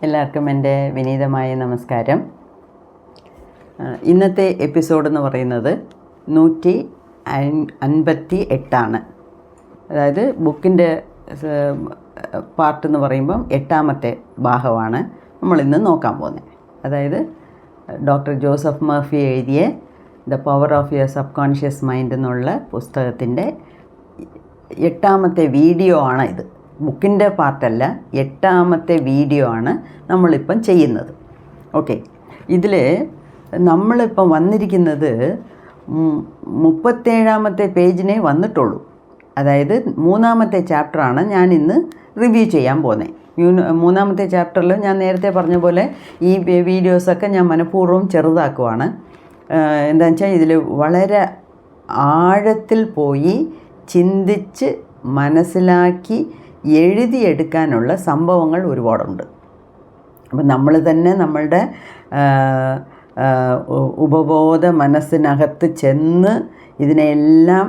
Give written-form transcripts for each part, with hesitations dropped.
എല്ലാവർക്കും എൻ്റെ വിനീതമായ നമസ്കാരം. ഇന്നത്തെ എപ്പിസോഡ് എന്ന് പറയുന്നത് 158. അതായത് ബുക്കിൻ്റെ പാർട്ട് എന്ന് പറയുമ്പം 8ാമത്തെ ഭാഗമാണ് നമ്മളിന്ന് നോക്കാൻ പോകുന്നത്. അതായത് ഡോക്ടർ ജോസഫ് മർഫി എഴുതിയ the power of your subconscious mind എന്നുള്ള പുസ്തകത്തിൻ്റെ 8ാമത്തെ വീഡിയോ ആണ് ഇത്. ബുക്കിൻ്റെ പാർട്ടല്ല, 8ാമത്തെ വീഡിയോ ആണ് നമ്മളിപ്പം ചെയ്യുന്നത്. ഓക്കെ, ഇതിൽ നമ്മളിപ്പം വന്നിരിക്കുന്നത് 37ാമത്തെ പേജിനെ വന്നിട്ടുള്ളൂ. അതായത് 3ാമത്തെ ചാപ്റ്ററാണ് ഞാൻ ഇന്ന് റിവ്യൂ ചെയ്യാൻ പോകുന്നത്. 3ാമത്തെ ചാപ്റ്ററിൽ ഞാൻ നേരത്തെ പറഞ്ഞ പോലെ ഈ വീഡിയോസൊക്കെ ഞാൻ മനഃപൂർവ്വം ചെറുതാക്കുവാണ്. എന്താണെന്ന് വെച്ചാൽ ഇതിൽ വളരെ ആഴത്തിൽ പോയി ചിന്തിച്ച് മനസ്സിലാക്കി എഴുതിയെടുക്കാനുള്ള സംഭവങ്ങൾ ഒരുപാടുണ്ട്. അപ്പം നമ്മൾ തന്നെ നമ്മളുടെ ഉപബോധ മനസ്സിനകത്ത് ചെന്ന് ഇതിനെല്ലാം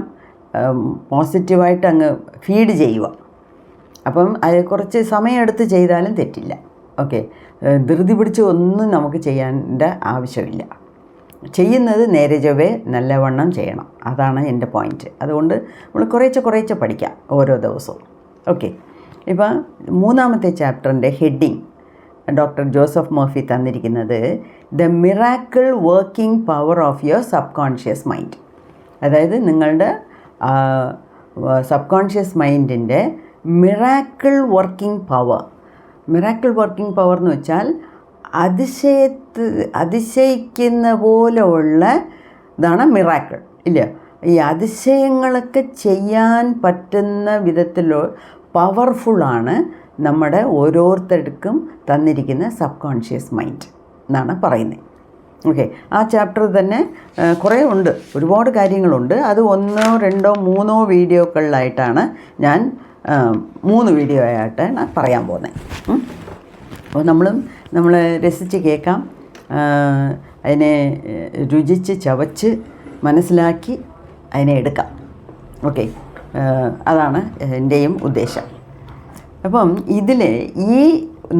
പോസിറ്റീവായിട്ട് അങ്ങ് ഫീഡ് ചെയ്യുക. അപ്പം അത് കുറച്ച് സമയമെടുത്ത് ചെയ്താലും തെറ്റില്ല. ഓക്കെ, ധൃതി പിടിച്ച് ഒന്നും നമുക്ക് ചെയ്യേണ്ട ആവശ്യമില്ല. ചെയ്യുന്നത് നേരെ ചൊവ്വേ നല്ലവണ്ണം ചെയ്യണം. അതാണ് എൻ്റെ പോയിൻറ്റ്. അതുകൊണ്ട് നമ്മൾ കുറേശ്ശെ പഠിക്കാം ഓരോ ദിവസവും. ഓക്കെ, ഇപ്പോൾ 3ാമത്തെ ചാപ്റ്ററിൻ്റെ ഹെഡിങ് ഡോക്ടർ ജോസഫ് മർഫി തന്നിരിക്കുന്നത് the miracle working power of your subconscious mind. അതായത് നിങ്ങളുടെ സബ് കോൺഷ്യസ് മൈൻഡിൻ്റെ miracle working power. Miracle working power എന്ന് വെച്ചാൽ അതിശയിക്കുന്ന പോലെയുള്ള ഇതാണ് മിറാക്കിൾ. ഇല്ല, ഈ അതിശയങ്ങളൊക്കെ ചെയ്യാൻ പറ്റുന്ന വിധത്തിൽ പവർഫുള്ളാണ് നമ്മുടെ ഓരോരുത്തർക്കും തന്നിരിക്കുന്ന സബ് കോൺഷ്യസ് മൈൻഡ് എന്നാണ് പറയുന്നത്. ഓക്കെ, ആ ചാപ്റ്റർ തന്നെ കുറേ ഉണ്ട്, ഒരുപാട് കാര്യങ്ങളുണ്ട്. അത് 1, 2, 3 വീഡിയോകളിലായിട്ടാണ് ഞാൻ 3 വീഡിയോ ആയിട്ടാണ് പറയാൻ പോകുന്നത്. അപ്പോൾ നമ്മൾ രസിച്ച് കേൾക്കാം, അതിനെ രുചിച്ച് ചവച്ച് മനസ്സിലാക്കി അതിനെ എടുക്കാം. ഓക്കെ, അതാണ് എൻ്റെയും ഉദ്ദേശം. അപ്പം ഇതിൽ ഈ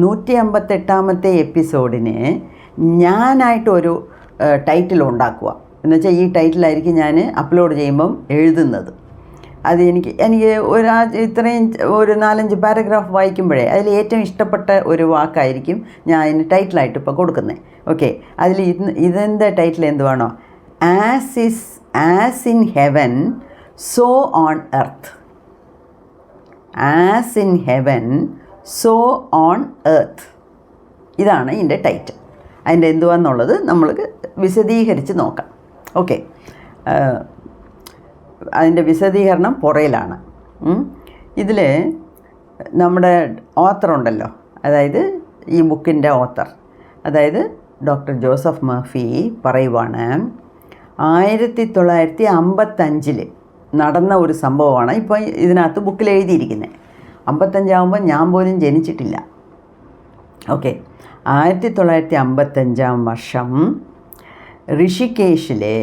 158ാമത്തെ എപ്പിസോഡിന് ഞാനായിട്ടൊരു ടൈറ്റിൽ ഉണ്ടാക്കുക. എന്നുവെച്ചാൽ ഈ ടൈറ്റിലായിരിക്കും ഞാൻ അപ്ലോഡ് ചെയ്യുമ്പം എഴുതുന്നത്. അത് എനിക്ക് ഇത്രയും ഒരു 4-5 പാരഗ്രാഫ് വായിക്കുമ്പോഴേ അതിൽ ഏറ്റവും ഇഷ്ടപ്പെട്ട ഒരു വാക്കായിരിക്കും ഞാൻ അതിന് ടൈറ്റിലായിട്ട് ഇപ്പോൾ കൊടുക്കുന്നത്. ഓക്കെ, അതിൽ ഇതെന്താ ടൈറ്റിൽ എന്തുവാണോ, as in heaven so on earth. As in heaven so on earth, ഇതാണ് ഇതിൻ്റെ ടൈറ്റിൽ. അതിൻ്റെ എന്തുവാന്നുള്ളത് നമ്മൾ വിശദീകരിച്ച് നോക്കാം. ഓക്കെ, അതിൻ്റെ വിശദീകരണം പുറയിലാണ്. ഇതിൽ നമ്മുടെ ഓത്തർ ഉണ്ടല്ലോ, അതായത് ഈ ബുക്കിൻ്റെ ഓത്തർ, അതായത് ഡോക്ടർ ജോസഫ് മർഫി പറയുവാണ് 1955 നടന്ന ഒരു സംഭവമാണ് ഇപ്പോൾ ഇതിനകത്ത് ബുക്കിൽ എഴുതിയിരിക്കുന്നത്. 55 ഞാൻ പോലും ജനിച്ചിട്ടില്ല. ഓക്കെ, 1955 വർഷം ഋഷികേശിലെ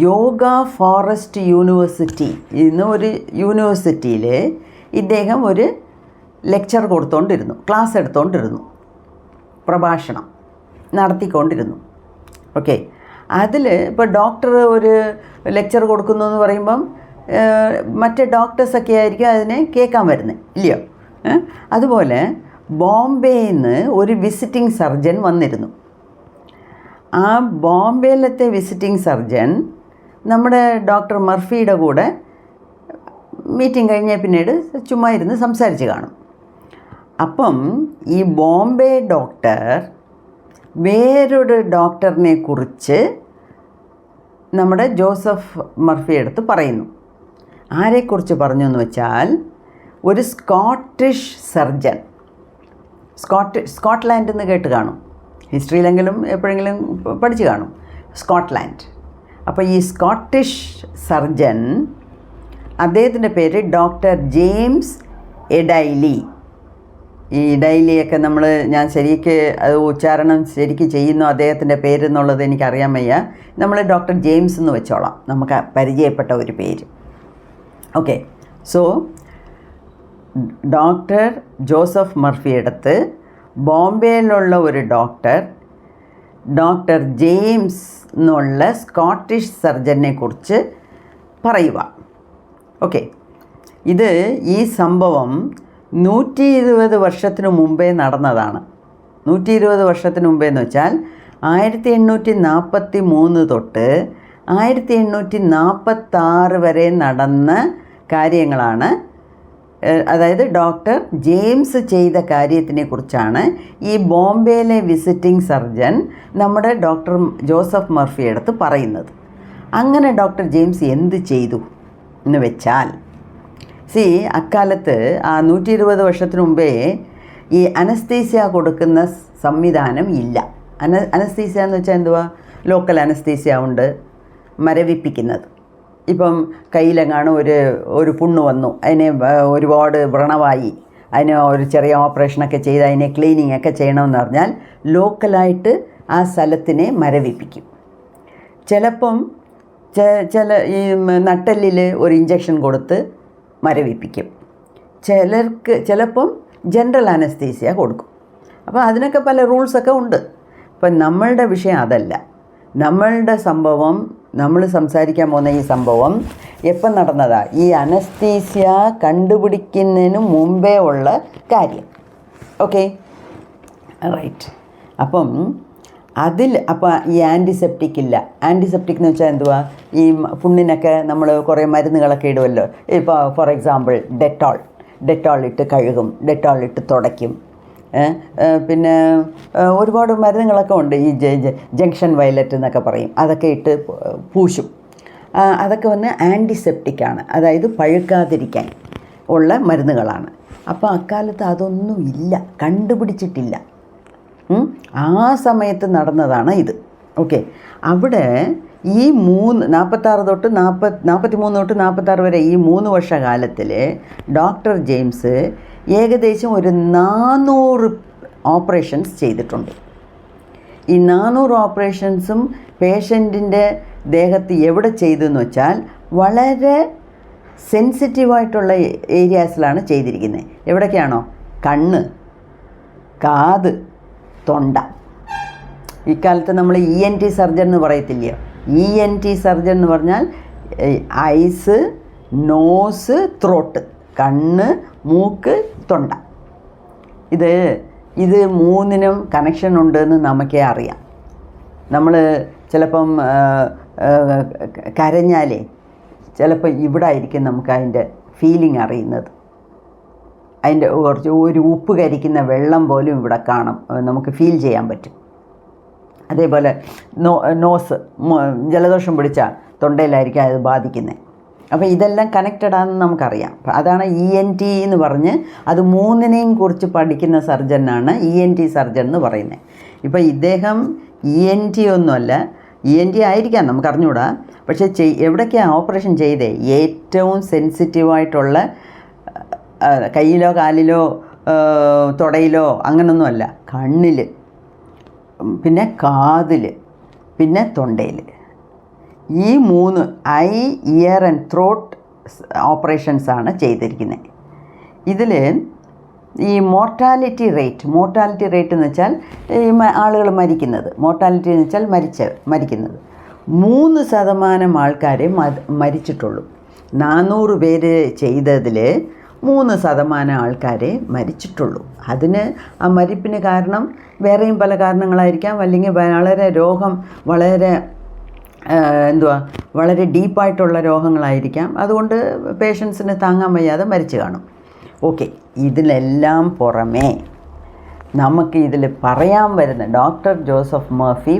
യോഗ ഫോറസ്റ്റ് യൂണിവേഴ്സിറ്റി എന്ന ഒരു യൂണിവേഴ്സിറ്റിയിൽ ഇദ്ദേഹം ഒരു ലെക്ചർ കൊടുത്തുകൊണ്ടിരുന്നു, ക്ലാസ് എടുത്തുകൊണ്ടിരുന്നു, പ്രഭാഷണം നടത്തിക്കൊണ്ടിരുന്നു. ഓക്കെ, അതിൽ ഇപ്പോൾ ഡോക്ടർ ഒരു ലെക്ചർ കൊടുക്കുന്നു എന്ന് പറയുമ്പം മറ്റേ ഡോക്ടേഴ്സൊക്കെ ആയിരിക്കും അതിനെ കേൾക്കാൻ വരുന്നത്, ഇല്ലയോ? അതുപോലെ ബോംബെയിൽ നിന്ന് ഒരു വിസിറ്റിംഗ് സർജൻ വന്നിരുന്നു. ആ ബോംബെയിലത്തെ വിസിറ്റിംഗ് സർജൻ നമ്മുടെ ഡോക്ടർ മർഫിയുടെ കൂടെ മീറ്റിംഗ് കഴിഞ്ഞ പിന്നീട് ചുമ്മാ ഇരുന്ന് സംസാരിച്ച് കാണും. അപ്പം ഈ ബോംബെ ഡോക്ടർ വേറൊരു ഡോക്ടറിനെ കുറിച്ച് നമ്മുടെ ജോസഫ് മർഫി അടുത്ത് പറയുന്നു. ആരെക്കുറിച്ച് പറഞ്ഞു എന്ന് വെച്ചാൽ ഒരു സ്കോട്ടിഷ് സർജൻ. സ്കോട്ട്ലാൻഡ് എന്ന് കേട്ട് കാണും, ഹിസ്റ്ററിയിലെങ്കിലും എപ്പോഴെങ്കിലും പഠിച്ചു കാണും, സ്കോട്ട്ലാൻഡ്. അപ്പോൾ ഈ സ്കോട്ടിഷ് സർജൻ, അദ്ദേഹത്തിൻ്റെ പേര് ഡോക്ടർ ജെയിംസ് എഡൈലി. ഈ ഇഡൈലിയൊക്കെ ഞാൻ ശരിക്ക് അത് ഉച്ചാരണം ശരിക്ക് ചെയ്യുന്നു അദ്ദേഹത്തിൻ്റെ പേര് എന്നുള്ളത് എനിക്കറിയാൻ വയ്യ. നമ്മൾ ഡോക്ടർ ജെയിംസ് എന്ന് വെച്ചോളാം, നമുക്ക് പരിചയപ്പെട്ട ഒരു പേര്. ഓക്കെ, സോ ഡോക്ടർ ജോസഫ് മർഫിയെടുത്ത് ബോംബെയിലുള്ള ഒരു ഡോക്ടർ ജെയിംസ് എന്നുള്ള സ്കോട്ടിഷ് സർജനെ കുറിച്ച് പറയുക. ഓക്കെ, ഈ സംഭവം 120 വർഷത്തിന് മുമ്പേ നടന്നതാണ്. 120 വർഷത്തിന് മുമ്പേ എന്ന് വെച്ചാൽ 1843 തൊട്ട് 1846 വരെ നടന്ന കാര്യങ്ങളാണ്. അതായത് ഡോക്ടർ ജെയിംസ് ചെയ്ത കാര്യത്തിനെ കുറിച്ചാണ് ഈ ബോംബെയിലെ വിസിറ്റിംഗ് സർജൻ നമ്മുടെ ഡോക്ടർ ജോസഫ് മർഫി അടുത്ത് പറയുന്നത്. അങ്ങനെ ഡോക്ടർ ജെയിംസ് എന്ത് ചെയ്തു എന്ന് വെച്ചാൽ, അക്കാലത്ത് 120 വർഷത്തിന് മുമ്പേ ഈ അനസ്തീസിയ കൊടുക്കുന്ന സംവിധാനം ഇല്ല. അനസ്തീസിയ എന്ന് വെച്ചാൽ എന്തുവാ? ലോക്കൽ അനസ്തീസിയ ഉണ്ട്, മരവിപ്പിക്കുന്നത്. ഇപ്പം കയ്യിലെങ്ങാനും ഒരു പുണ്ണ് വന്നു, അതിനെ ഒരുപാട് വ്രണമായി, അതിന് ഒരു ചെറിയ ഓപ്പറേഷനൊക്കെ ചെയ്ത് അതിനെ ക്ലീനിങ് ഒക്കെ ചെയ്യണമെന്ന് പറഞ്ഞാൽ ലോക്കലായിട്ട് ആ സ്ഥലത്തിനെ മരവിപ്പിക്കും. ചിലപ്പം ഈ നട്ടെല്ലിൽ ഒരു ഇഞ്ചക്ഷൻ കൊടുത്ത് മരവിപ്പിക്കും. ചിലപ്പം ജനറൽ അനസ്തീസിയ കൊടുക്കും. അപ്പോൾ അതിനൊക്കെ പല റൂൾസൊക്കെ ഉണ്ട്. അപ്പം നമ്മളുടെ വിഷയം അതല്ല. നമ്മളുടെ സംഭവം, നമ്മൾ സംസാരിക്കാൻ പോകുന്ന ഈ സംഭവം എപ്പം നടന്നതാണ്? ഈ അനസ്തീസിയ കണ്ടുപിടിക്കുന്നതിന് മുമ്പേ ഉള്ള കാര്യം. Okay, right. അപ്പം ഈ ആൻറ്റിസെപ്റ്റിക് ഇല്ല. ആൻറ്റിസെപ്റ്റിക് എന്ന് വെച്ചാൽ എന്തുവാ? ഈ പുണ്ണിനൊക്കെ നമ്മൾ കുറേ മരുന്നുകളൊക്കെ ഇടുമല്ലോ. ഇപ്പോൾ ഫോർ എക്സാമ്പിൾ ഡെറ്റോൾ ഇട്ട് കഴുകും, ഡെറ്റോൾ ഇട്ട് തുടയ്ക്കും. പിന്നെ ഒരുപാട് മരുന്നുകളൊക്കെ ഉണ്ട്. ഈ ജംഗ്ഷൻ വയലറ്റ് എന്നൊക്കെ പറയും, അതൊക്കെ ഇട്ട് പൂശും. അതൊക്കെ ആൻറ്റിസെപ്റ്റിക്കാണ്, അതായത് പഴുക്കാതിരിക്കാൻ ഉള്ള മരുന്നുകളാണ്. അപ്പോൾ അക്കാലത്ത് അതൊന്നും ഇല്ല, കണ്ടുപിടിച്ചിട്ടില്ല. ആ സമയത്ത് നടന്നതാണ് ഇത്. ഓക്കെ, അവിടെ ഈ 43 തൊട്ട് 46 വരെ ഈ 3 വർഷകാലത്തിൽ ഡോക്ടർ ജെയിംസ് ഏകദേശം ഒരു 400 ഓപ്പറേഷൻസ് ചെയ്തിട്ടുണ്ട്. ഈ 400 ഓപ്പറേഷൻസും പേഷ്യൻറ്റിൻ്റെ ദേഹത്ത് എവിടെ ചെയ്തെന്ന് വെച്ചാൽ വളരെ സെൻസിറ്റീവായിട്ടുള്ള ഏരിയാസിലാണ് ചെയ്തിരിക്കുന്നത്. എവിടേക്കാണോ? കണ്ണ്, കാത്, തൊണ്ട. ഇക്കാലത്ത് നമ്മൾ ENT സർജൻ എന്ന് പറയത്തില്ലയോ? ENT സർജൻ എന്ന് പറഞ്ഞാൽ ഐസ്, നോസ്, ത്രോട്ട്, കണ്ണ്, മൂക്ക്, തൊണ്ട. ഇത് മൂന്നിനും കണക്ഷൻ ഉണ്ടെന്ന് നമുക്കേ അറിയാം. നമ്മൾ ചിലപ്പം കരഞ്ഞാലേ ചിലപ്പോൾ ഇവിടെ ആയിരിക്കും നമുക്ക് അതിൻ്റെ ഫീലിംഗ് അറിയുന്നത്. അതിൻ്റെ ഒരു ഉപ്പ് കരിക്കുന്ന വെള്ളം പോലും ഇവിടെ കാണും, നമുക്ക് ഫീൽ ചെയ്യാൻ പറ്റും. അതേപോലെ നോസ്, ജലദോഷം പിടിച്ചാൽ തൊണ്ടയിലായിരിക്കും അത് ബാധിക്കുന്നത്. അപ്പോൾ ഇതെല്ലാം കണക്റ്റഡ് ആണെന്ന് നമുക്കറിയാം. അതാണ് ENT എന്ന് പറഞ്ഞ് അത് മൂന്നിനെയും കുറിച്ച് പഠിക്കുന്ന സർജനാണ് ENT സർജൻ എന്ന് പറയുന്നത്. ഇപ്പോൾ ഇദ്ദേഹം ENT ഒന്നുമല്ല, ENT ആയിരിക്കാം, നമുക്കറിഞ്ഞൂടാ. പക്ഷേ എവിടേക്കാണ് ഓപ്പറേഷൻ ചെയ്തേ? ഏറ്റവും സെൻസിറ്റീവായിട്ടുള്ള കയ്യിലോ കാലിലോ തുടയിലോ അങ്ങനൊന്നുമല്ല, കണ്ണിൽ, പിന്നെ കാതിൽ, പിന്നെ തൊണ്ടയിൽ. ഈ 3 ഐ, ഇയർ ആൻഡ് ത്രോട്ട് ഓപ്പറേഷൻസാണ് ചെയ്തിരിക്കുന്നത്. ഇതിൽ ഈ മോർട്ടാലിറ്റി റേറ്റ് എന്ന് വെച്ചാൽ ഈ ആളുകൾ മരിക്കുന്നത്, മോർട്ടാലിറ്റി എന്ന് വെച്ചാൽ മരിക്കുന്നത് 3% ആൾക്കാരെ മരിച്ചിട്ടുള്ളൂ. 400 പേര് ചെയ്തതിൽ 3% ആൾക്കാരെ മരിച്ചിട്ടുള്ളൂ. അതിന് ആ മരിപ്പിന് കാരണം വേറെയും പല കാരണങ്ങളായിരിക്കാം, അല്ലെങ്കിൽ വളരെ ഡീപ്പായിട്ടുള്ള രോഗങ്ങളായിരിക്കാം. അതുകൊണ്ട് പേഷ്യൻസിന് താങ്ങാൻ വയ്യാതെ മരിച്ചു കാണും. ഓക്കെ, ഇതിലെല്ലാം പുറമേ നമുക്ക് ഇതിൽ പറയാൻ വരുന്ന ഡോക്ടർ ജോസഫ് മർഫി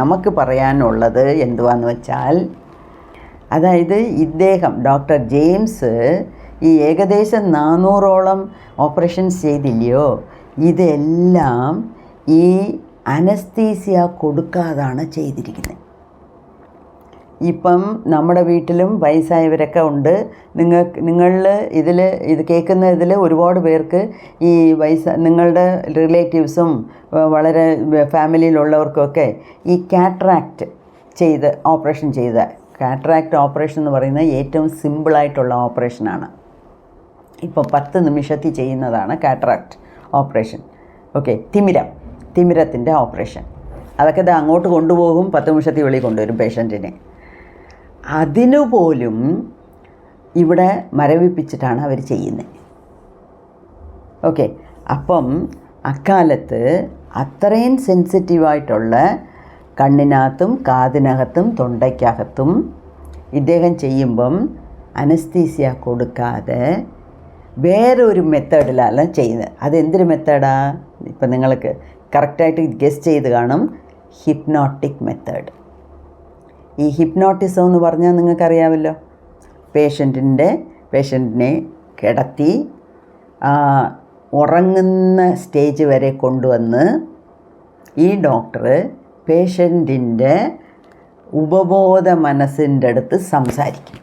നമുക്ക് പറയാനുള്ളത് എന്തുവാന്ന് വെച്ചാൽ, അതായത് ഇദ്ദേഹം ഡോക്ടർ ജെയിംസ് ഈ ഏകദേശം 400ഓളം ഓപ്പറേഷൻസ് ചെയ്തില്ലയോ, ഇതെല്ലാം ഈ അനസ്തീസിയ കൊടുക്കാതാണ് ചെയ്തിരിക്കുന്നത്. ഇപ്പം നമ്മുടെ വീട്ടിലും വയസ്സായവരൊക്കെ ഉണ്ട്. ഇത് കേൾക്കുന്ന ഒരുപാട് പേർക്ക് ഈ നിങ്ങളുടെ റിലേറ്റീവ്സും വളരെ ഫാമിലിയിലുള്ളവർക്കൊക്കെ ഈ കാറ്ററാക്റ്റ് ഓപ്പറേഷൻ ചെയ്ത കാറ്ററാക്റ്റ് ഓപ്പറേഷൻ എന്ന് പറയുന്നത് ഏറ്റവും സിമ്പിളായിട്ടുള്ള ഓപ്പറേഷനാണ്. ഇപ്പോൾ 10 നിമിഷത്തിൽ ചെയ്യുന്നതാണ് കാറ്ററാക്റ്റ് ഓപ്പറേഷൻ. ഓക്കെ, തിമിരത്തിൻ്റെ ഓപ്പറേഷൻ. അതൊക്കെ ഇത് അങ്ങോട്ട് കൊണ്ടുപോകും, 10 നിമിഷത്തിൽ വെളിയിൽ കൊണ്ടുവരും പേഷ്യൻറ്റിനെ. അതിനുപോലും ഇവിടെ മരവിപ്പിച്ചിട്ടാണ് അവർ ചെയ്യുന്നത്. ഓക്കെ, അപ്പം അക്കാലത്ത് അത്രയും സെൻസിറ്റീവായിട്ടുള്ള കണ്ണിനകത്തും കാതിനകത്തും തൊണ്ടയ്ക്കകത്തും ഇദ്ദേഹം ചെയ്യുമ്പം അനസ്തീസിയ കൊടുക്കാതെ വേറൊരു മെത്തേഡിലല്ല ചെയ്യുന്നത്. അതെന്തൊരു മെത്തേഡാണ്? ഇപ്പം നിങ്ങൾക്ക് കറക്റ്റായിട്ട് ഗസ് ചെയ്ത് കാണും, ഹിപ്നോട്ടിക് മെത്തേഡ്. ഈ ഹിപ്നോട്ടിസം എന്ന് പറഞ്ഞാൽ നിങ്ങൾക്കറിയാമല്ലോ, പേഷ്യൻറ്റിനെ കിടത്തി ഉറങ്ങുന്ന സ്റ്റേജ് വരെ കൊണ്ടുവന്ന് ഈ ഡോക്ടർ പേഷ്യൻറ്റിൻ്റെ ഉപബോധ മനസ്സിൻ്റെ അടുത്ത് സംസാരിക്കും.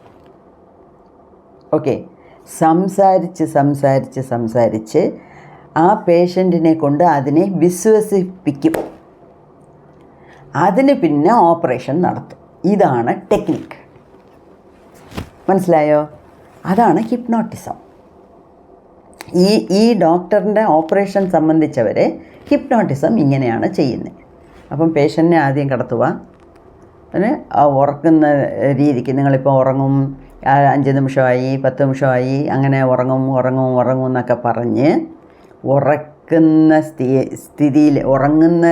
ഓക്കെ, സംസാരിച്ച് ആ പേഷ്യൻറ്റിനെ കൊണ്ട് അതിനെ വിശ്വസിപ്പിക്കും. അതിന് പിന്നെ ഓപ്പറേഷൻ നടത്തും. ഇതാണ് ടെക്നിക്ക്. മനസ്സിലായോ? അതാണ് ഹിപ്നോട്ടിസം. ഈ ഡോക്ടറിൻ്റെ ഓപ്പറേഷൻ സംബന്ധിച്ചവരെ ഹിപ്നോട്ടിസം ഇങ്ങനെയാണ് ചെയ്യുന്നത്. അപ്പം പേഷ്യൻറ്റിനെ ആദ്യം കിടത്തുക, അതിന് ഉറക്കുന്ന രീതിക്ക് നിങ്ങളിപ്പോൾ ഉറങ്ങും, 5 നിമിഷമായി 10 നിമിഷമായി അങ്ങനെ ഉറങ്ങും എന്നൊക്കെ പറഞ്ഞ് ഉറക്കുന്ന സ്ഥിതിയിൽ ഉറങ്ങുന്ന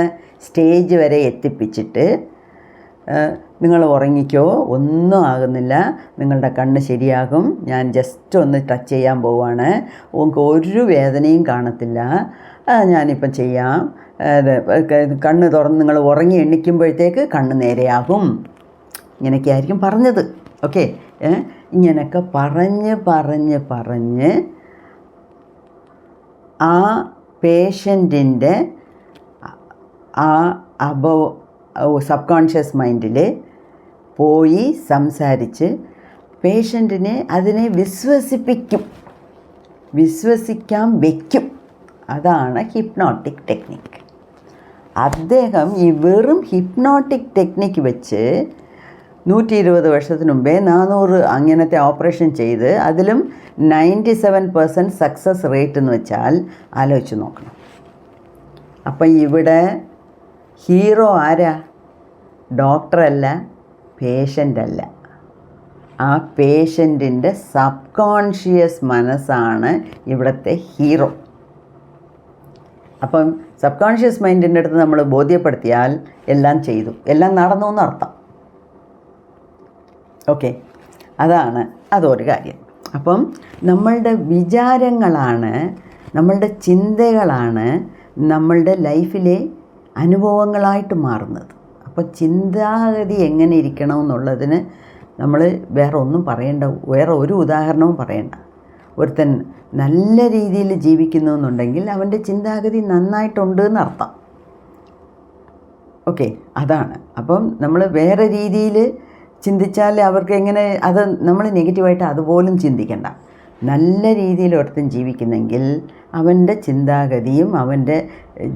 സ്റ്റേജ് വരെ എത്തിപ്പിച്ചിട്ട് നിങ്ങൾ ഉറങ്ങിക്കോ, ഒന്നും ആകുന്നില്ല, നിങ്ങളുടെ കണ്ണ് ശരിയാകും, ഞാൻ ജസ്റ്റ് ഒന്ന് ടച്ച് ചെയ്യാൻ പോവുകയാണ്, നിങ്ങൾക്ക് ഒരു വേദനയും കാണത്തില്ല, ഞാനിപ്പം ചെയ്യാം, കണ്ണ് തുറന്ന് നിങ്ങൾ ഉറങ്ങി എണ്ണിക്കുമ്പോഴത്തേക്ക് കണ്ണ് നേരെയാകും, ഇങ്ങനെയൊക്കെ ആയിരിക്കും പറഞ്ഞത്. ഓക്കെ, ഇങ്ങനെയൊക്കെ പറഞ്ഞ് ആ പേഷ്യൻറ്റിൻ്റെ സബ് കോൺഷ്യസ് മൈൻഡിൽ പോയി സംസാരിച്ച് പേഷ്യൻറ്റിനെ അതിനെ വിശ്വസിക്കാൻ വയ്ക്കും. അതാണ് ഹിപ്നോട്ടിക് ടെക്നിക്ക്. അദ്ദേഹം ഈ വെറും ഹിപ്നോട്ടിക് ടെക്നിക്ക് വെച്ച് 120 വർഷത്തിന് മുമ്പേ 400 അങ്ങനത്തെ ഓപ്പറേഷൻ ചെയ്ത് അതിലും 97% സക്സസ് റേറ്റ് എന്ന് വെച്ചാൽ ആലോചിച്ച് നോക്കണം. അപ്പം ഇവിടെ ഹീറോ ആരാ? ഡോക്ടറല്ല, പേഷ്യൻ്റല്ല, ആ പേഷ്യൻറ്റിൻ്റെ സബ് കോൺഷ്യസ് മനസ്സാണ് ഇവിടുത്തെ ഹീറോ. അപ്പം സബ് കോൺഷ്യസ് മൈൻഡിൻ്റെ അടുത്ത് നമ്മൾ ബോധ്യപ്പെടുത്തിയാൽ എല്ലാം ചെയ്തു, എല്ലാം നടന്നു എന്നർത്ഥം. ഓക്കെ, അതൊരു കാര്യം. അപ്പം നമ്മളുടെ വിചാരങ്ങളാണ്, നമ്മളുടെ ചിന്തകളാണ് നമ്മളുടെ ലൈഫിലെ അനുഭവങ്ങളായിട്ട് മാറുന്നത്. അപ്പോൾ ചിന്താഗതി എങ്ങനെ ഇരിക്കണമെന്നുള്ളതിന് നമ്മൾ വേറെ ഒന്നും പറയേണ്ട, വേറെ ഒരു ഉദാഹരണവും പറയേണ്ട. ഒരുത്തൻ നല്ല രീതിയിൽ ജീവിക്കുന്നു എന്നുണ്ടെങ്കിൽ അവൻ്റെ ചിന്താഗതി നന്നായിട്ടുണ്ട് എന്നർത്ഥം. ഓക്കെ, അതാണ്. അപ്പം നമ്മൾ വേറെ രീതിയിൽ ചിന്തിച്ചാൽ അവർക്ക് എങ്ങനെ, അത് നമ്മൾ നെഗറ്റീവായിട്ട് അതുപോലും ചിന്തിക്കേണ്ട. നല്ല രീതിയിൽ ഒരുത്തൻ ജീവിക്കുന്നെങ്കിൽ അവൻ്റെ ചിന്താഗതിയും അവൻ്റെ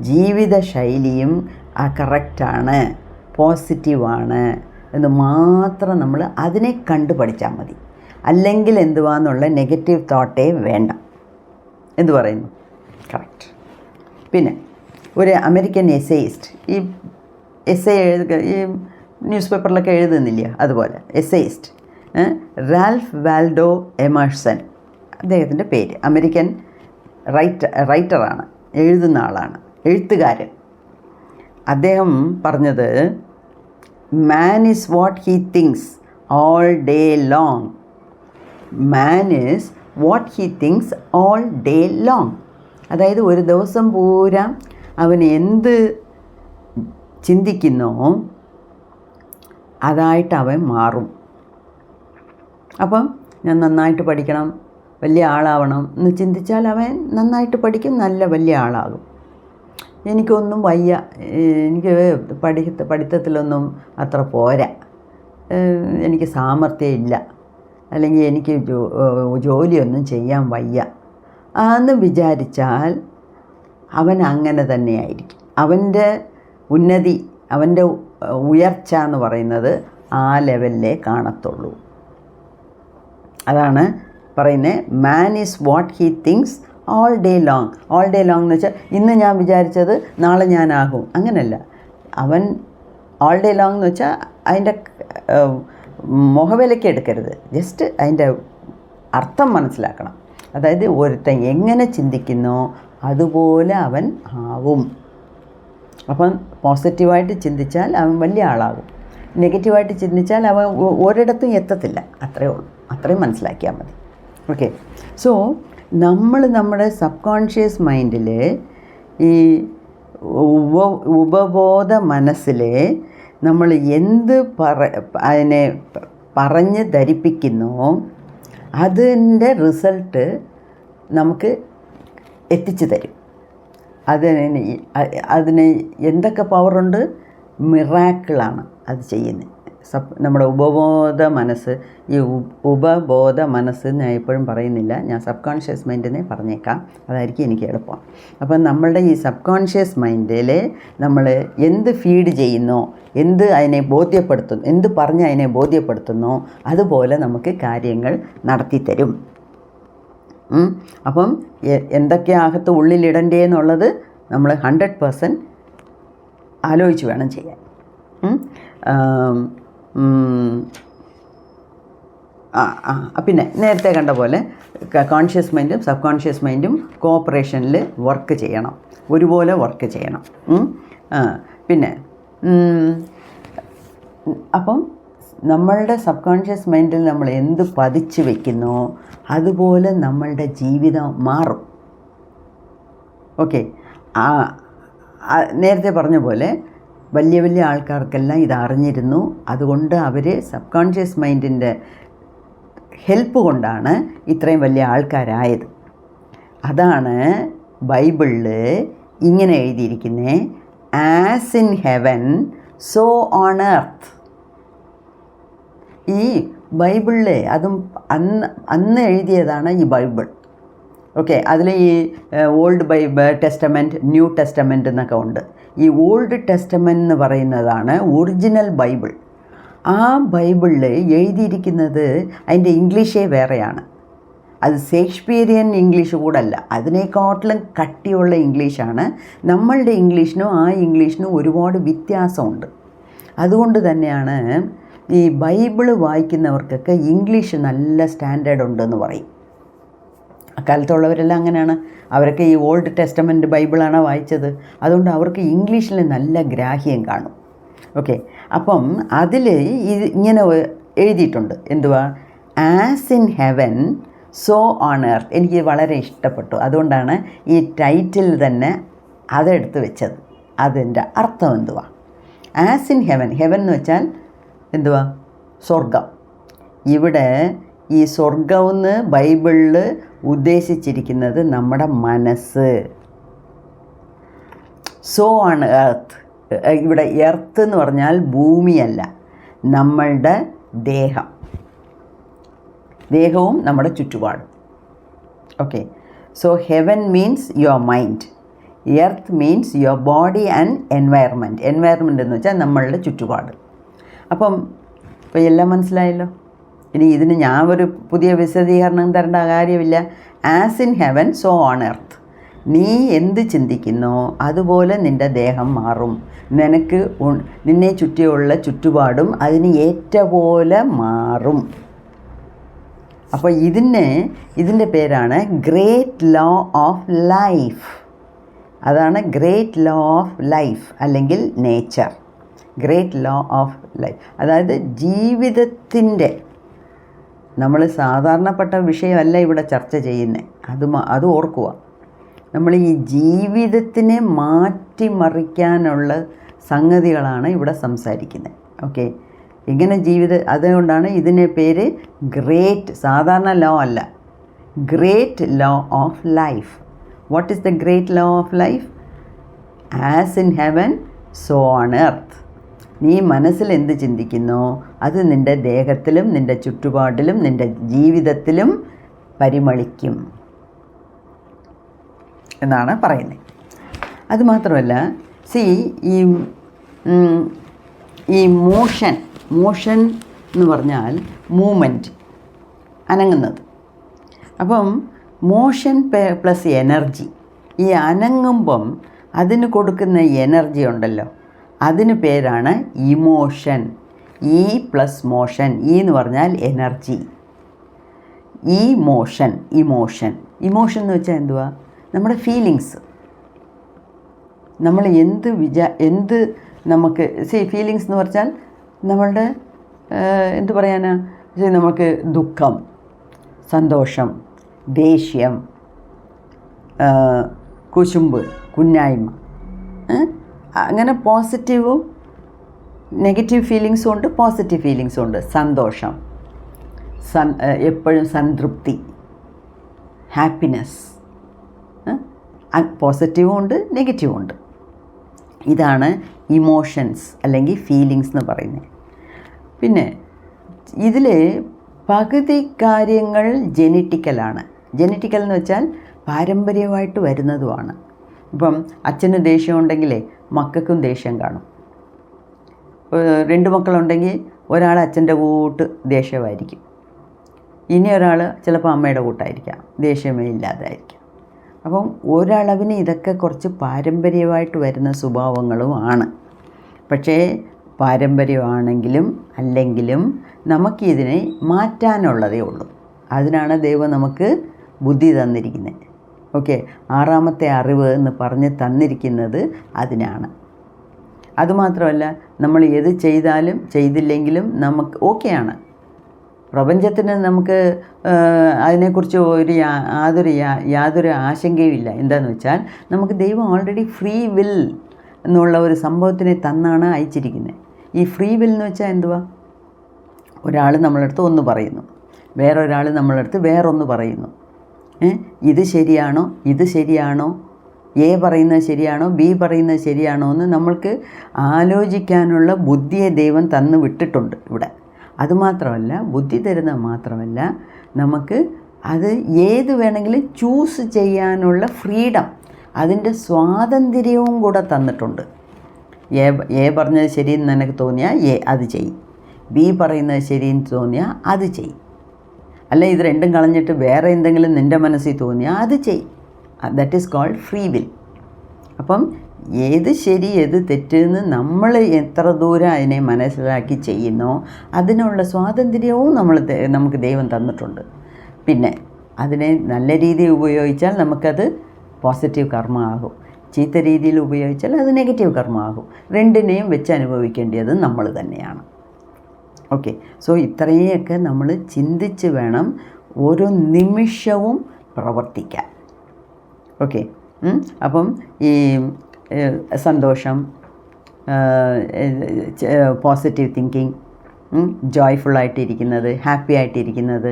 ജീവിത ശൈലിയും കറക്റ്റാണ്, പോസിറ്റീവാണ് എന്ന് മാത്രം നമ്മൾ അതിനെ കണ്ടു പഠിച്ചാൽ മതി. അല്ലെങ്കിൽ എന്തുവാന്നുള്ള നെഗറ്റീവ് തോട്ടേ വേണ്ട. എന്തു പറയുന്നു? കറക്റ്റ്. പിന്നെ ഒരു അമേരിക്കൻ എസ്സേയിസ്റ്റ്, ഈ എസ്സേ ഈ ന്യൂസ് പേപ്പറിലൊക്കെ എഴുതുന്നില്ല, അതുപോലെ എസ്സേയിസ്റ്റ് റാൽഫ് വാൽഡോ എമേഴ്സൺ, അദ്ദേഹത്തിൻ്റെ പേര്. അമേരിക്കൻ റൈറ്ററാണ്, എഴുതുന്ന ആളാണ്, എഴുത്തുകാരൻ. അദ്ദേഹം പറഞ്ഞത്, man is what he things all day long. Man is what he things all day long. അതായത് ഒരു ദിവസം പൂരാ അവൻ എന്ത് ചിന്തിക്കുന്നോ അതായിട്ട് അവൻ മാറും. അപ്പം ഞാൻ നന്നായിട്ട് പഠിക്കണം, വലിയ ആളാവണം എന്ന് ചിന്തിച്ചാൽ അവൻ നന്നായിട്ട് പഠിക്കും, നല്ല വലിയ ആളാകും. എനിക്കൊന്നും വയ്യ, എനിക്ക് പഠിത്തത്തിലൊന്നും അത്ര പോരാ, എനിക്ക് സാമർഥ്യം ഇല്ല, അല്ലെങ്കിൽ എനിക്ക് ജോലിയൊന്നും ചെയ്യാൻ വയ്യ എന്ന് വിചാരിച്ചാൽ അവൻ അങ്ങനെ തന്നെയായിരിക്കും. അവൻ്റെ ഉന്നതി, അവൻ്റെ ഉയർച്ച എന്ന് പറയുന്നത് ആ ലെവലിലേ കാണത്തുള്ളൂ. അതാണ് പറയുന്നത്, man is what he things all day long എന്ന് വെച്ചാൽ ഇന്ന് ഞാൻ വിചാരിച്ചത് നാളെ ഞാനാകും, അങ്ങനെയല്ല. അവൻ ഓൾ ഡേ ലോങ് എന്ന് വെച്ചാൽ അതിൻ്റെ മുഖവിലയ്ക്ക് എടുക്കരുത്, ജസ്റ്റ് അതിൻ്റെ അർത്ഥം മനസ്സിലാക്കണം. അതായത് ഒരുത്തൻ എങ്ങനെ ചിന്തിക്കുന്നോ അതുപോലെ അവൻ ആവും. അപ്പം പോസിറ്റീവായിട്ട് ചിന്തിച്ചാൽ അവൻ വലിയ ആളാകും, നെഗറ്റീവായിട്ട് ചിന്തിച്ചാൽ അവൻ ഒരിടത്തും എത്തത്തില്ല. അത്രയേ ഉള്ളൂ, അത്രയും മനസ്സിലാക്കിയാൽ മതി. ഓക്കെ. സോ നമ്മൾ നമ്മുടെ സബ് കോൺഷ്യസ് മൈൻഡിൽ ഈ ഉപബോധ മനസ്സിൽ നമ്മൾ എന്ത് അതിനെ പറഞ്ഞ് ധരിപ്പിക്കുന്നോ അതിൻ്റെ റിസൾട്ട് നമുക്ക് എത്തിച്ചു തരും. അതിന് എന്തൊക്കെ പവറുണ്ട്? മിറാക്കിളാണ് അത് ചെയ്യുന്നത്. നമ്മുടെ ഉപബോധ മനസ്സ്, ഈ ഉപബോധ മനസ്സ് ഞാൻ എപ്പോഴും പറയുന്നില്ല, ഞാൻ സബ് കോൺഷ്യസ് മൈൻഡിനെ പറഞ്ഞേക്കാം, അതായിരിക്കും എനിക്ക് എളുപ്പം. അപ്പം നമ്മളുടെ ഈ സബ് കോൺഷ്യസ് മൈൻഡിൽ നമ്മൾ എന്ത് ഫീഡ് ചെയ്യുന്നോ, എന്ത് അതിനെ ബോധ്യപ്പെടുത്തുന്നു, എന്ത് പറഞ്ഞ് അതിനെ ബോധ്യപ്പെടുത്തുന്നോ അതുപോലെ നമുക്ക് കാര്യങ്ങൾ നടത്തിത്തരും. അപ്പം എന്തൊക്കെ അകത്ത് ഉള്ളിലിടണ്ടേന്നുള്ളത് നമ്മൾ 100% ആലോചിച്ച് വേണം ചെയ്യാൻ. പിന്നെ നേരത്തെ കണ്ട പോലെ കോൺഷ്യസ് മൈൻഡും സബ് കോൺഷ്യസ് മൈൻഡും കോഓപ്പറേഷനിൽ വർക്ക് ചെയ്യണം, ഒരുപോലെ വർക്ക് ചെയ്യണം. പിന്നെ അപ്പം നമ്മളുടെ സബ് കോൺഷ്യസ് മൈൻഡിൽ നമ്മൾ എന്ത് പതിച്ച് വയ്ക്കുന്നോ അതുപോലെ നമ്മളുടെ ജീവിതം മാറും. ഓക്കെ. നേരത്തെ പറഞ്ഞ പോലെ വലിയ വലിയ ആൾക്കാർക്കെല്ലാം ഇത് അറിഞ്ഞിരുന്നു. അതുകൊണ്ട് അവർ സബ് കോൺഷ്യസ് മൈൻഡിൻ്റെ ഹെൽപ്പ് കൊണ്ടാണ് ഇത്രയും വലിയ ആൾക്കാരായത്. അതാണ് ബൈബിളിൽ ഇങ്ങനെ എഴുതിയിരിക്കുന്നത്, as in heaven so on earth. ഈ ബൈബിളിൽ അതും അന്ന് എഴുതിയതാണ് ഈ ബൈബിൾ. ഓക്കെ. അതിൽ ഈ ഓൾഡ് ടെസ്റ്റമെൻറ്റ്, ന്യൂ ടെസ്റ്റമെൻറ്റ് എന്നൊക്കെ ഉണ്ട്. ഈ ഓൾഡ് ടെസ്റ്റമെൻറ്റ് എന്ന് പറയുന്നതാണ് ഒറിജിനൽ ബൈബിൾ. ആ ബൈബിളിൽ എഴുതിയിരിക്കുന്നത് അതിൻ്റെ ഇംഗ്ലീഷേ വേറെയാണ്. അത് ഷേക്സ്പിയറിയൻ ഇംഗ്ലീഷ് കൂടല്ല, അതിനേക്കാട്ടിലും കട്ടിയുള്ള ഇംഗ്ലീഷാണ്. നമ്മളുടെ ഇംഗ്ലീഷിനും ആ ഇംഗ്ലീഷിനും ഒരുപാട് വ്യത്യാസമുണ്ട്. അതുകൊണ്ട് തന്നെയാണ് ഈ ബൈബിള് വായിക്കുന്നവർക്കൊക്കെ ഇംഗ്ലീഷ് നല്ല സ്റ്റാൻഡേർഡ് ഉണ്ടെന്ന് പറയും. അക്കാലത്തുള്ളവരെല്ലാം അങ്ങനെയാണ്. അവരൊക്കെ ഈ ഓൾഡ് ടെസ്റ്റമെൻറ്റ് ബൈബിളാണ് വായിച്ചത്. അതുകൊണ്ട് അവർക്ക് ഇംഗ്ലീഷിൽ നല്ല ഗ്രാഹ്യം കാണും. ഓക്കെ. അപ്പം അതിൽ ഇത് ഇങ്ങനെ എഴുതിയിട്ടുണ്ട്, എന്തുവാ, as in heaven so on earth. എനിക്ക് വളരെ ഇഷ്ടപ്പെട്ടു. അതുകൊണ്ടാണ് ഈ ടൈറ്റിൽ തന്നെ അതെടുത്ത് വെച്ചത്. അതിൻ്റെ അർത്ഥം എന്തുവാ? As in heaven. ഹെവൻ എന്ന് വെച്ചാൽ എന്തുവാ? സ്വർഗം. ഇവിടെ ഈ സ്വർഗമെന്ന് ബൈബിളിൽ ഉദ്ദേശിച്ചിരിക്കുന്നത് നമ്മുടെ മനസ്സ്. So on earth. ഇവിടെ എർത്ത് എന്ന് പറഞ്ഞാൽ ഭൂമിയല്ല, നമ്മളുടെ ദേഹവും നമ്മുടെ ചുറ്റുപാടും. Okay. So heaven means your mind, earth means your body and environment. Environment എന്ന് വെച്ചാൽ നമ്മളുടെ ചുറ്റുപാട്. അപ്പം എല്ലാം മനസ്സിലായല്ലോ. ഇനി ഇതിന് ഞാൻ ഒരു പുതിയ വിശദീകരണം തരേണ്ട കാര്യമില്ല. As in heaven so on earth. നീ എന്ത് ചിന്തിക്കുന്നോ അതുപോലെ നിൻ്റെ ദേഹം മാറും. നിന്നെ ചുറ്റിയുള്ള ചുറ്റുപാടും അതിന് ഏറ്റ പോലെ മാറും. അപ്പോൾ ഇതിൻ്റെ പേരാണ് ഗ്രേറ്റ് ലോ ഓഫ് ലൈഫ്. അതാണ് ഗ്രേറ്റ് ലോ ഓഫ് ലൈഫ് അല്ലെങ്കിൽ nature. Great law of life അതായത് ജീവിതത്തിൻ്റെ, നമ്മൾ സാധാരണപ്പെട്ട വിഷയമല്ല ഇവിടെ ചർച്ച ചെയ്യുന്നത്. അത് ഓർക്കുക. നമ്മൾ ഈ ജീവിതത്തിനെ മാറ്റിമറിക്കാനുള്ള സംഗതികളാണ് ഇവിടെ സംസാരിക്കുന്നത്. ഓക്കെ. ഇങ്ങനെ അതുകൊണ്ടാണ് ഇതിൻ്റെ പേര് ഗ്രേറ്റ്. സാധാരണ ലോ അല്ല, great law of life. What is the great law of life? As in heaven so on earth. നീ മനസ്സിൽ എന്ത് ചിന്തിക്കുന്നോ അത് നിൻ്റെ ദേഹത്തിലും നിൻ്റെ ചുറ്റുപാടിലും നിൻ്റെ ജീവിതത്തിലും പരിമളിക്കും എന്നാണ് പറയുന്നത്. അതുമാത്രമല്ല, ഈ മോഷൻ എന്ന് പറഞ്ഞാൽ മൂവ്മെൻറ്റ്, അനങ്ങുന്നത്. അപ്പം മോഷൻ പ്ലസ് എനർജി. ഈ അനങ്ങുമ്പം അതിന് കൊടുക്കുന്ന എനർജി ഉണ്ടല്ലോ, അതിന് പേരാണ് emotion. E plus motion. E എന്ന് പറഞ്ഞാൽ എനർജി. ഇമോഷൻ. ഇമോഷൻ എന്ന് വെച്ചാൽ എന്തുവാ? നമ്മുടെ ഫീലിങ്സ്. നമ്മൾ എന്ത് നമുക്ക് ഫീലിങ്സ് എന്ന് പറഞ്ഞാൽ നമ്മളുടെ എന്ത് പറയാനാ, നമുക്ക് ദുഃഖം, സന്തോഷം, ദേഷ്യം, കുശുമ്പ്, കുന്നായ്മ, അങ്ങനെ പോസിറ്റീവും നെഗറ്റീവ് ഫീലിങ്സും ഉണ്ട്, പോസിറ്റീവ് ഫീലിങ്സും ഉണ്ട്. സന്തോഷം, എപ്പോഴും സംതൃപ്തി, ഹാപ്പിനെസ്, പോസിറ്റീവും ഉണ്ട് നെഗറ്റീവും ഉണ്ട്. ഇതാണ് ഇമോഷൻസ് അല്ലെങ്കിൽ ഫീലിങ്സ് എന്ന് പറയുന്നത്. പിന്നെ ഇതിൽ പകുതി കാര്യങ്ങൾ ജെനറ്റിക്കലാണ്. ജെനറ്റിക്കൽ എന്ന് വെച്ചാൽ പാരമ്പര്യമായിട്ട് വരുന്നതുമാണ്. ഇപ്പം അച്ഛന് ദേഷ്യം ഉണ്ടെങ്കിലേ മക്കൾക്കും ദേഷ്യം കാണും. 2 മക്കളുണ്ടെങ്കിൽ ഒരാൾ അച്ഛൻ്റെ കൂട്ട് ദേഷ്യമായിരിക്കും, ഇനി ഒരാൾ ചിലപ്പോൾ അമ്മയുടെ കൂട്ടായിരിക്കാം, ദേഷ്യമേ ഇല്ലാതായിരിക്കും. അപ്പം ഒരളവിന് ഇതൊക്കെ കുറച്ച് പാരമ്പര്യമായിട്ട് വരുന്ന സ്വഭാവങ്ങളുമാണ്. പക്ഷേ പാരമ്പര്യമാണെങ്കിലും അല്ലെങ്കിലും നമുക്കിതിനെ മാറ്റാനുള്ളതേ ഉള്ളൂ. അതിനാണ് ദൈവം നമുക്ക് ബുദ്ധി തന്നിരിക്കുന്നത്. ഓക്കെ, 6ാമത്തെ അറിവ് എന്ന് പറഞ്ഞ് തന്നിരിക്കുന്നത് അതിനാണ്. അതുമാത്രമല്ല, നമ്മൾ ഏത് ചെയ്താലും ചെയ്തില്ലെങ്കിലും നമുക്ക് ഓക്കെയാണ്. പ്രപഞ്ചത്തിന് നമുക്ക് അതിനെക്കുറിച്ച് യാതൊരു ആശങ്കയുമില്ല. എന്താണെന്ന് വെച്ചാൽ നമുക്ക് ദൈവം ഓൾറെഡി ഫ്രീ വിൽ എന്നുള്ള ഒരു സംഭവത്തിനെ തന്നാണ് അയച്ചിരിക്കുന്നത്. ഈ ഫ്രീ വിൽ എന്ന് വെച്ചാൽ എന്തുവാ? ഒരാൾ നമ്മളടുത്ത് ഒന്ന് പറയുന്നു, വേറൊരാൾ നമ്മളടുത്ത് വേറൊന്ന് പറയുന്നു. ഇത് ശരിയാണോ, ഇത് ശരിയാണോ, എ പറയുന്നത് ശരിയാണോ, ബി പറയുന്നത് ശരിയാണോ എന്ന് നമ്മൾക്ക് ആലോചിക്കാനുള്ള ബുദ്ധിയെ ദൈവം തന്നു വിട്ടിട്ടുണ്ട് ഇവിടെ. അതുമാത്രമല്ല, ബുദ്ധി തരുന്നത് മാത്രമല്ല, നമുക്ക് അത് ഏത് വേണമെങ്കിലും ചൂസ് ചെയ്യാനുള്ള ഫ്രീഡം, അതിൻ്റെ സ്വാതന്ത്ര്യവും കൂടെ തന്നിട്ടുണ്ട്. എ പറഞ്ഞത് ശരിയെന്ന് നിനക്ക് തോന്നിയാൽ അത് ചെയ്യും, ബി പറയുന്നത് ശരിയെന്ന് തോന്നിയാൽ അത് ചെയ്യും. അല്ല ഇത് രണ്ടും കളഞ്ഞിട്ട് വേറെ എന്തെങ്കിലും നിൻ്റെ മനസ്സിൽ തോന്നിയാൽ അത് ചെയ്യും. That is called free will. അപ്പം ഏത് ശരി ഏത് തെറ്റെന്ന് നമ്മൾ എത്ര ദൂരം അതിനെ മനസ്സിലാക്കി ചെയ്യുന്നോ അതിനുള്ള സ്വാതന്ത്ര്യവും നമുക്ക് ദൈവം തന്നിട്ടുണ്ട്. പിന്നെ അതിനെ നല്ല രീതിയിൽ ഉപയോഗിച്ചാൽ നമുക്കത് പോസിറ്റീവ് കർമ്മമാകും, ചീത്ത രീതിയിൽ ഉപയോഗിച്ചാൽ അത് നെഗറ്റീവ് കർമ്മമാകും. രണ്ടിനെയും വെച്ച് അനുഭവിക്കേണ്ടത് നമ്മൾ തന്നെയാണ്. ഓക്കെ, സോ ഇത്രയൊക്കെ നമ്മൾ ചിന്തിച്ച് വേണം ഓരോ നിമിഷവും പ്രവർത്തിക്കാൻ. ഓക്കെ, അപ്പം ഈ സന്തോഷം, പോസിറ്റീവ് തിങ്കിങ്, ജോയ്ഫുള്ളായിട്ടിരിക്കുന്നത്, ഹാപ്പി ആയിട്ടിരിക്കുന്നത്,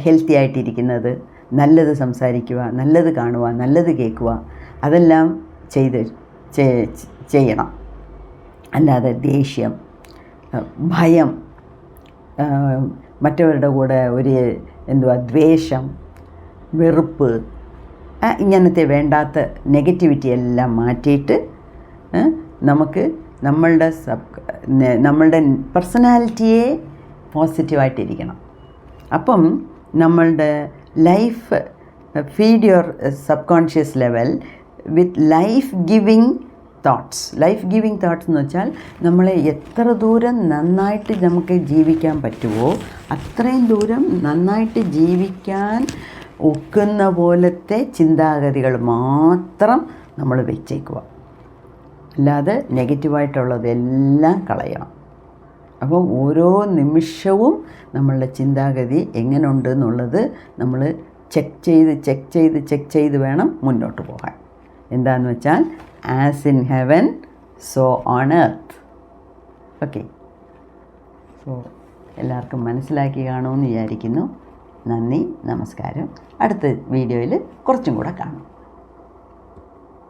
ഹെൽത്തി ആയിട്ടിരിക്കുന്നത്, നല്ലത് സംസാരിക്കുക, നല്ലത് കാണുക, നല്ലത് കേൾക്കുക, അതെല്ലാം ചെയ്യണം. അല്ലാതെ ദേഷ്യം, ഭയം, മറ്റവരുടെ കൂടെ ഒരു ദ്വേഷം, വെറുപ്പ്, ഇങ്ങനത്തെ വേണ്ടാത്ത നെഗറ്റിവിറ്റി എല്ലാം മാറ്റിയിട്ട് നമുക്ക് നമ്മളുടെ പേഴ്സണാലിറ്റിയെ പോസിറ്റീവായിട്ടിരിക്കണം. അപ്പം നമ്മളുടെ life feed your sub conscious level with life giving thoughts. Life giving thoughts എന്ന് വെച്ചാൽ നമ്മളെ എത്ര ദൂരം നന്നായിട്ട് നമുക്ക് ജീവിക്കാൻ പറ്റുമോ അത്രയും ദൂരം നന്നായിട്ട് ജീവിക്കാൻ ഒക്കുന്ന പോലത്തെ ചിന്താഗതികൾ മാത്രം നമ്മൾ വെച്ചേക്കുക. അല്ലാതെ നെഗറ്റീവായിട്ടുള്ളതെല്ലാം കളയണം. അപ്പം ഓരോ നിമിഷവും നമ്മളുടെ ചിന്താഗതി എങ്ങനെയുണ്ട് എന്നുള്ളത് നമ്മൾ ചെക്ക് ചെയ്ത് വേണം മുന്നോട്ട് പോകാൻ. എന്താണെന്ന് വെച്ചാൽ as in heaven so on earth. Okay, so എല്ലാവർക്കും മനസ്സിലാക്കി കാണുമെന്ന് വിചാരിക്കുന്നു. നന്ദി, നമസ്കാരം. അടുത്ത വീഡിയോയിൽ കുറച്ചും കൂടെ കാണാം.